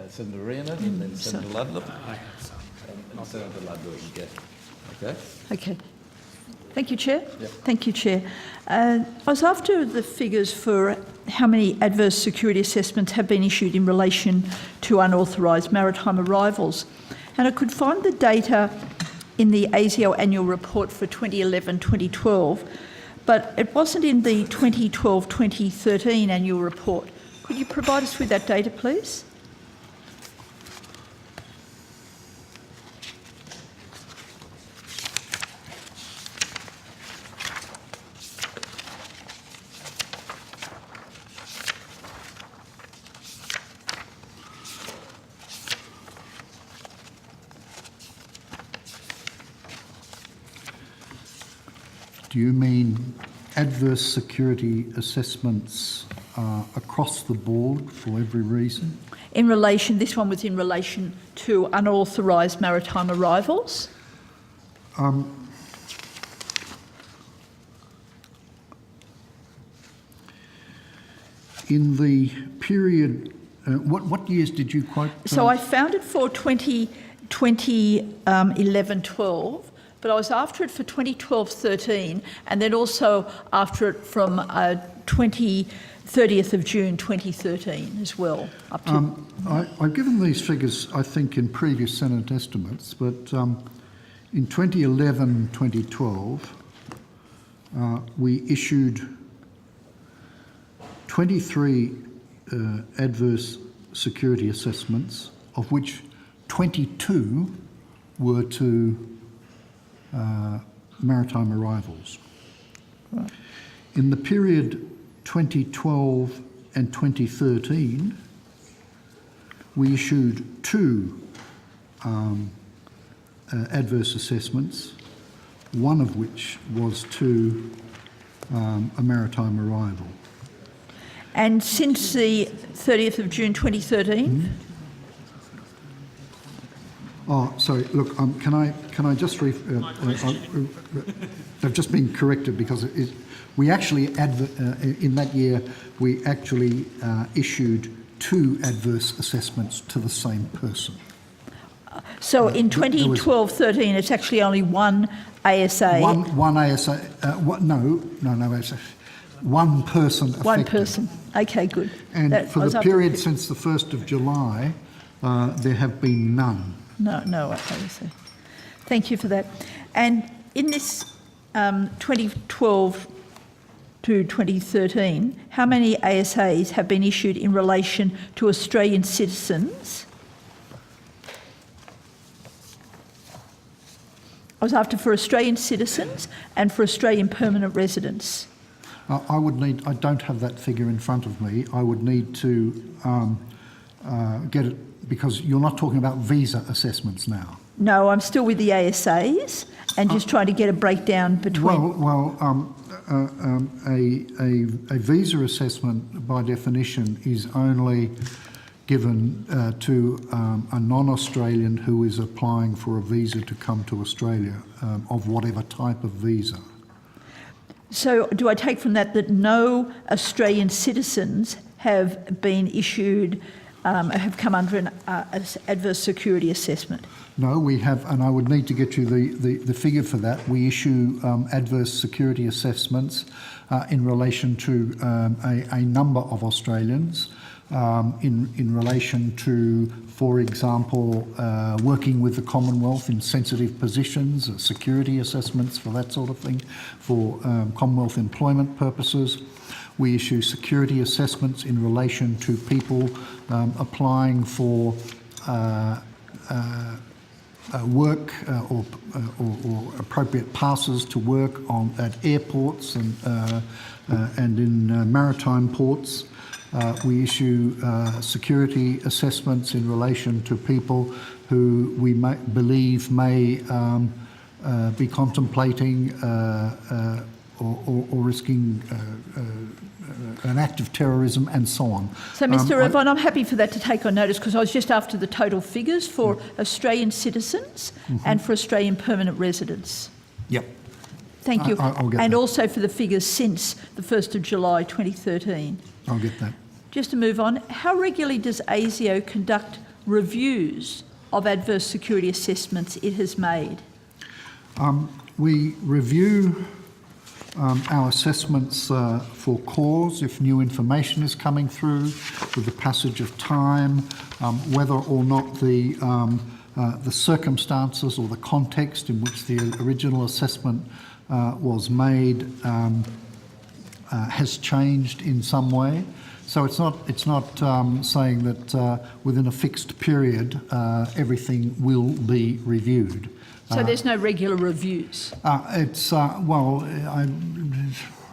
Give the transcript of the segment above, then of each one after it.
Senator Rhiannon and then Senator Ludlam. I have some. And Senator Ludlam, yeah. Okay. Okay. Thank you, Chair. Yep. Thank you, Chair. I was after the figures for how many adverse security assessments have been issued in relation to unauthorised maritime arrivals. And I could find the data in the ASIO annual report for 2011-2012, but it wasn't in the 2012-2013 annual report. Could you provide us with that data, please? Do you mean adverse security assessments across the board for every reason? In relation, this one was in relation to unauthorised maritime arrivals. In the period, what years did you quote? So I found it for 2011-12, but I was after it for 2012-13, and then also after it from 30th of June 2013 as well. Up to I've given these figures, I think, in previous Senate estimates, but in 2011-2012, we issued 23 adverse security assessments, of which 22 were to maritime arrivals. Right. In the period 2012 and 2013, we issued 2 adverse assessments, one of which was to a maritime arrival. And since the 30th of June 2013? Oh, sorry. Look, can I just I've just been corrected because we actually in that year we actually issued 2 adverse assessments to the same person. So in 2012-13, it's actually only one ASA. One ASA. No ASA. One person affected. One person. Okay, good. And for the period since the 1st of July, there have been none. No ASA. Thank you for that. And in this 2012 to 2013, how many ASAs have been issued in relation to Australian citizens? I was after for Australian citizens and for Australian permanent residents. I don't have that figure in front of me. I would need to get it, because you're not talking about visa assessments now. No, I'm still with the ASAs and just trying to get a breakdown between... A visa assessment by definition is only given to a non-Australian who is applying for a visa to come to Australia, of whatever type of visa. So do I take from that no Australian citizens have been issued, have come under an adverse security assessment? No, we have, and I would need to get you the figure for that. We issue adverse security assessments in relation to a number of Australians in relation to, for example, working with the Commonwealth in sensitive positions, security assessments for that sort of thing, for Commonwealth employment purposes. We issue security assessments in relation to people applying for work or appropriate passes to work at airports and in maritime ports. We issue security assessments in relation to people who we believe may be contemplating or risking an act of terrorism and so on. So, Mr Irvine, I'm happy for that to take on notice, because I was just after the total figures for Australian citizens and for Australian permanent residents. Yep. Thank you. I'll get and that. Also for the figures since the 1st of July 2013. I'll get that. just to move on, how regularly does ASIO conduct reviews of adverse security assessments it has made? We review our assessments for cause, if new information is coming through, with the passage of time, whether or not the circumstances or the context in which the original assessment was made has changed in some way. So it's not saying that within a fixed period everything will be reviewed. So there's no regular reviews? Well,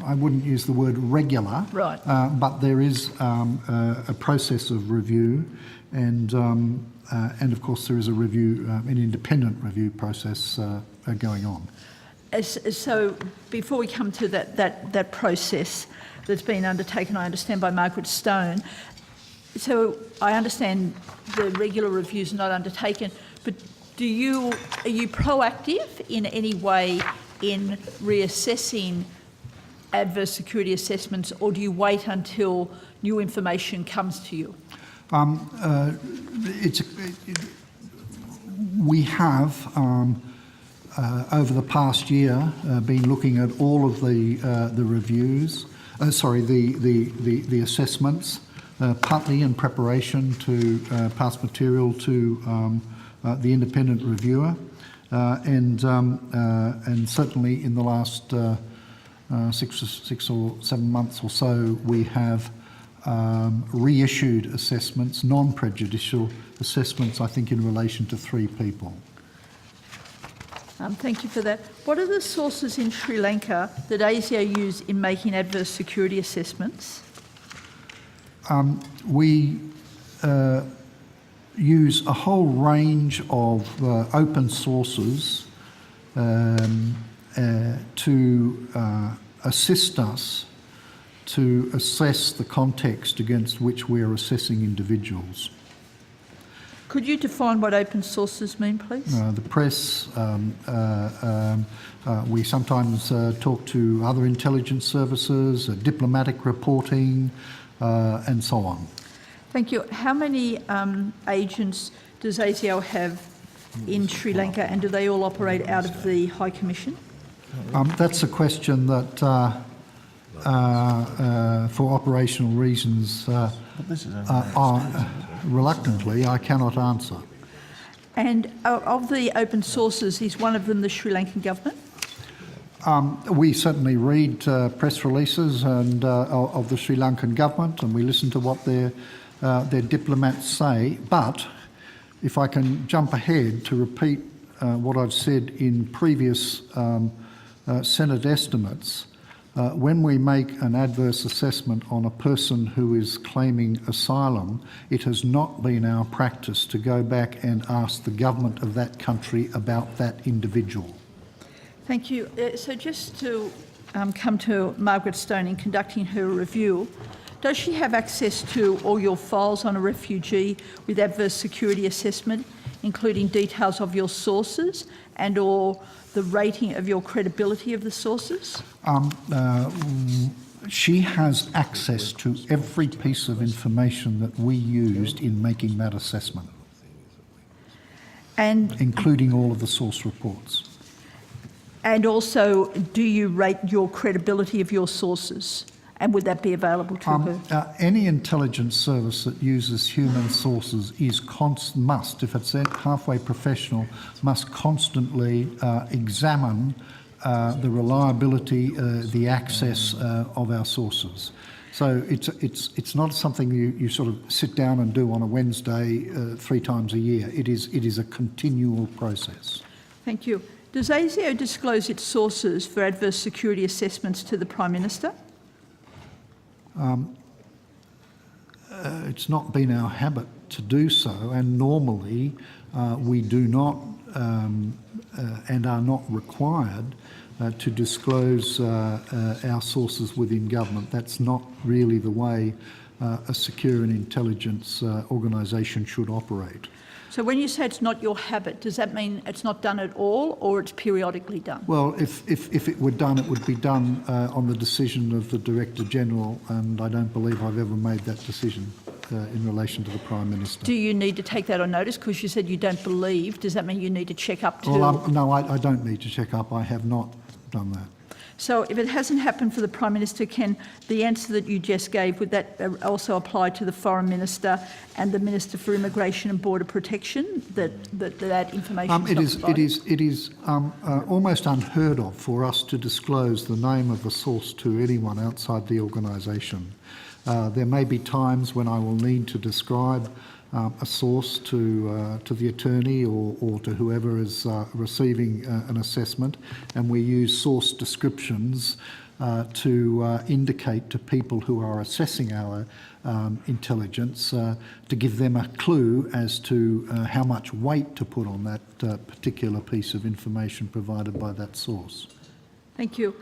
I wouldn't use the word regular, right? But there is a process of review, and of course there is a review, an independent review process going on. So before we come to that process that's been undertaken, I understand, by Margaret Stone, so I understand the regular reviews are not undertaken, but are you proactive in any way in reassessing adverse security assessments, or do you wait until new information comes to you? We have over the past year been looking at all of the reviews. The assessments, partly in preparation to pass material to the independent reviewer, and certainly in the last 6 or 7 months or so, we have reissued assessments, non-prejudicial assessments, I think in relation to 3 people. Thank you for that. What are the sources in Sri Lanka that ASIO use in making adverse security assessments? We use a whole range of open sources to assist us to assess the context against which we are assessing individuals. Could you define what open sources mean, please? The press, we sometimes talk to other intelligence services, diplomatic reporting, and so on. Thank you. How many agents does ASIO have in Sri Lanka, and do they all operate out of the High Commission? That's a question that, for operational reasons, reluctantly, I cannot answer. And of the open sources, is one of them the Sri Lankan government? We certainly read press releases and of the Sri Lankan government, and we listen to what their diplomats say. But if I can jump ahead to repeat what I've said in previous Senate estimates, when we make an adverse assessment on a person who is claiming asylum, it has not been our practice to go back and ask the government of that country about that individual. Thank you. So just to come to Margaret Stone in conducting her review, does she have access to all your files on a refugee with adverse security assessment, including details of your sources and or the rating of your credibility of the sources? She has access to every piece of information that we used in making that assessment, and including all of the source reports. And also, do you rate your credibility of your sources? And would that be available to her? Any intelligence service that uses human sources must, if it's halfway professional, must constantly examine the reliability, the access of our sources. So it's not something you sort of sit down and do on a Wednesday 3 times a year. It is a continual process. Thank you. Does ASIO disclose its sources for adverse security assessments to the Prime Minister? It's not been our habit to do so, and normally we do not and are not required to disclose our sources within government. That's not really the way a secure and intelligence organisation should operate. So when you say it's not your habit, does that mean it's not done at all, or it's periodically done? Well, if it were done, it would be done on the decision of the Director-General, and I don't believe I've ever made that decision in relation to the Prime Minister. Do you need to take that on notice? Because you said you don't believe. Does that mean you need to check up to... Well, no, I don't need to check up. I have not done that. So if it hasn't happened for the Prime Minister, can the answer that you just gave, would that also apply to the Foreign Minister and the Minister for Immigration and Border Protection, that information is not provided? It is almost unheard of for us to disclose the name of a source to anyone outside the organisation. There may be times when I will need to describe a source to the attorney or to whoever is receiving an assessment, and we use source descriptions to indicate to people who are assessing our intelligence to give them a clue as to how much weight to put on that particular piece of information provided by that source. Thank you.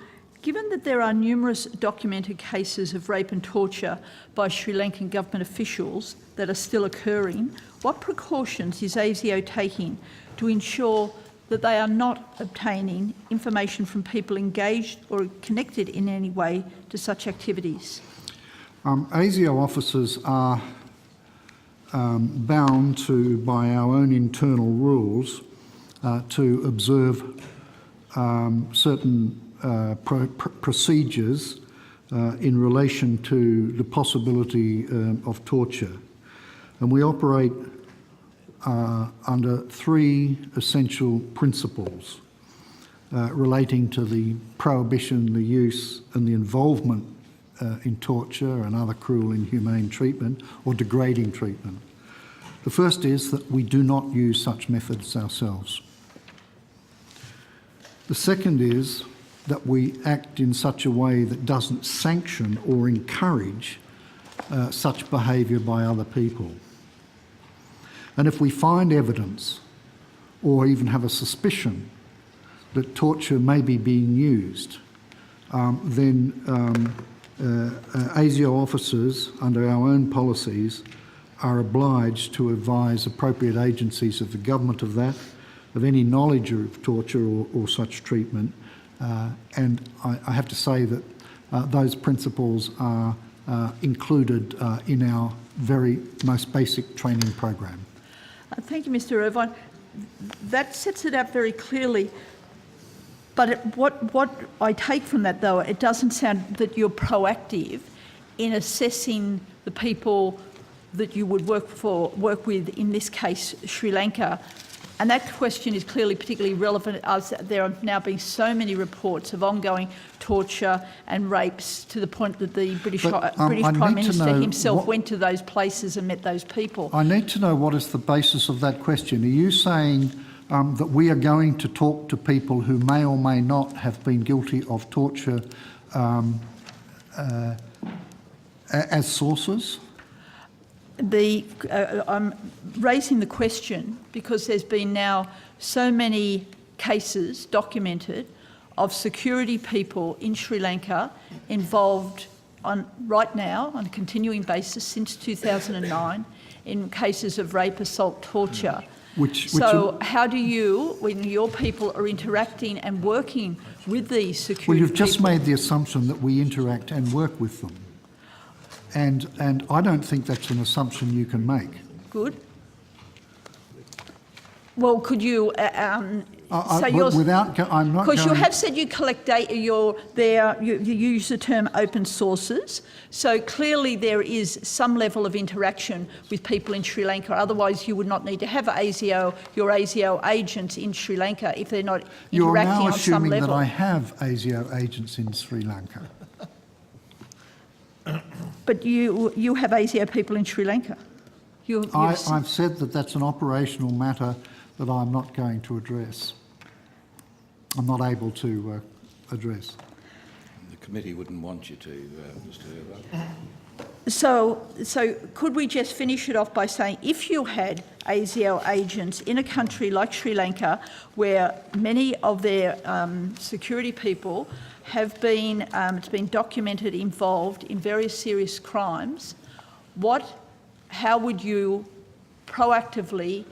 Given that there are numerous documented cases of rape and torture by Sri Lankan government officials that are still occurring, what precautions is ASIO taking to ensure that they are not obtaining information from people engaged or connected in any way to such activities? ASIO officers are bound to, by our own internal rules, to observe certain procedures in relation to the possibility of torture. And we operate under three essential principles relating to the prohibition, the use and the involvement in torture and other cruel, inhumane treatment or degrading treatment. The first is that we do not use such methods ourselves. The second is that we act in such a way that doesn't sanction or encourage such behaviour by other people. And if we find evidence or even have a suspicion that torture may be being used, then ASIO officers, under our own policies, are obliged to advise appropriate agencies of the government of that, of any knowledge of torture or such treatment. And I have to say that those principles are included in our very most basic training program. Thank you, Mr. Irvine. That sets it out very clearly. But what I take from that, though, it doesn't sound that you're proactive in assessing the people that you would work with, in this case, Sri Lanka. And that question is clearly particularly relevant as there have now been so many reports of ongoing torture and rapes to the point that the British Prime Minister himself went to those places and met those people. I need to know what is the basis of that question. Are you saying that we are going to talk to people who may or may not have been guilty of torture as sources? I'm raising the question because there's been now so many cases documented of security people in Sri Lanka involved right now on a continuing basis since 2009 in cases of rape, assault, torture. How do you, when your people are interacting and working with these security people... Well, you've just made the assumption that we interact and work with them. And I don't think that's an assumption you can make. Good. Well, could you say yours? I'm not. Because you have said you collect data. You use the term open sources. So clearly there is some level of interaction with people in Sri Lanka. Otherwise, you would not need to have your ASIO agents in Sri Lanka if they're not interacting on some level. You're now assuming that I have ASIO agents in Sri Lanka. But you have ASIO people in Sri Lanka. I've said that that's an operational matter that I'm not going to address. I'm not able to address. The committee wouldn't want you to, Mr. Irvine. So could we just finish it off by saying if you had ASIO agents in a country like Sri Lanka where many of their security people have been, it's been documented, involved in various serious crimes, how would you proactively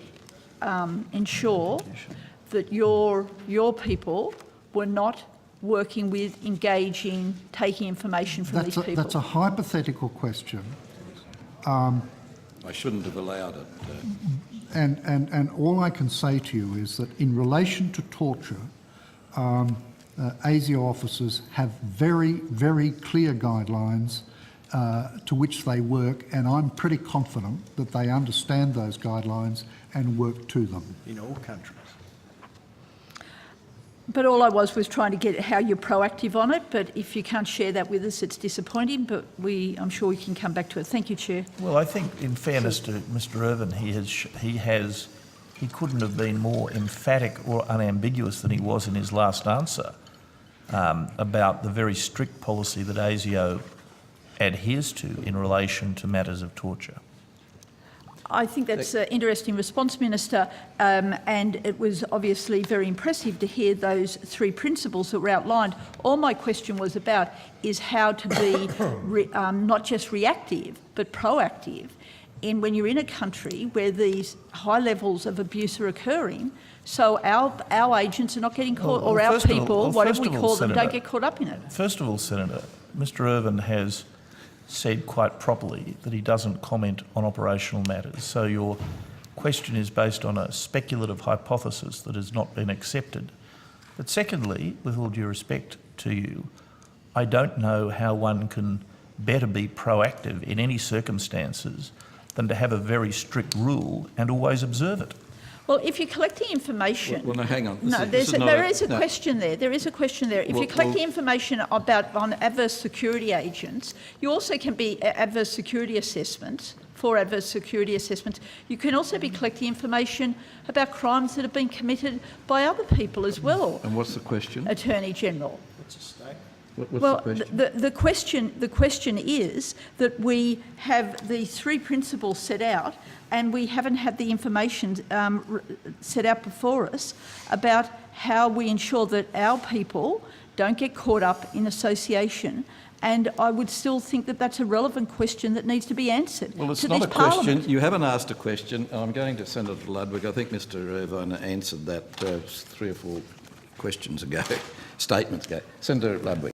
ensure that your people were not working with, engaging, taking information from these people? That's a hypothetical question. I shouldn't have allowed it. And all I can say to you is that in relation to torture, ASIO officers have very, very clear guidelines to which they work, and I'm pretty confident that they understand those guidelines and work to them. In all countries. But all I was trying to get how you're proactive on it, but if you can't share that with us, it's disappointing, but I'm sure we can come back to it. Thank you, Chair. Well, I think in fairness to Mr Irvin, he couldn't have been more emphatic or unambiguous than he was in his last answer about the very strict policy that ASIO adheres to in relation to matters of torture. I think that's an interesting response, Minister, and it was obviously very impressive to hear those three principles that were outlined. All my question was about is how to be not just reactive but proactive when you're in a country where these high levels of abuse are occurring, so our agents are not getting caught, or our people, whatever we call them, don't get caught up in it. First of all, Senator, Mr Irvin has said quite properly that he doesn't comment on operational matters. So your question is based on a speculative hypothesis that has not been accepted. But secondly, with all due respect to you, I don't know how one can better be proactive in any circumstances than to have a very strict rule and always observe it. Well, if you collect the information... Well, no, hang on. There is a question there. There is a question there. If you collect the information on adverse security agents, you also can be adverse security assessments, for adverse security assessments. You can also be collecting information about crimes that have been committed by other people as well. And what's the question? Attorney General. What's a stake? What's the question? The question is that we have the three principles set out, and we haven't had the information set out before us about how we ensure that our people don't get caught up in association. And I would still think that that's a relevant question that needs to be answered. Well, it's to not this a question. Parliament. You haven't asked a question. I'm going to Senator Ludwig. I think Mr Irvine answered that 3 or 4 questions ago, statements ago. Senator Ludwig.